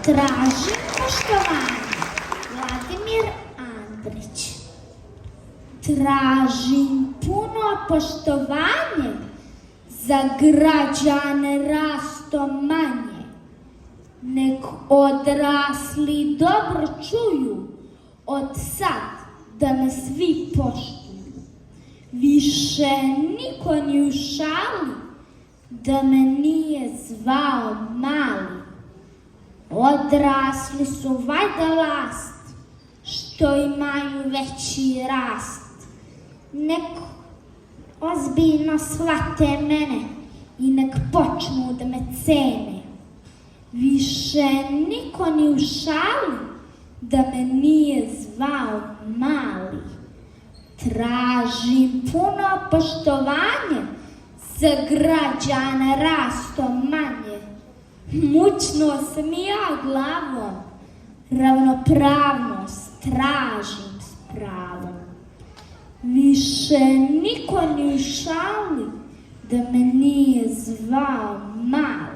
Tražim poštovanje. Vladimir Andrić. Tražim puno poštovanje za građane rastom manje. Nek odrasli dobro čuju od sad da me svi poštuju. Više niko ni u šali da me nije zvao mali. Odrasli su valjda last što imaju veći rast. Nek ozbiljno shvate mene i nek počnu da me cene. Više niko ni u šali da me nije zvao mali. Tražim puno poštovanje za građane rastom manje. Mučno sam i ja glavom, ravnopravnost tražim s pravom. Više niko ni u šali da me nije zvao mali.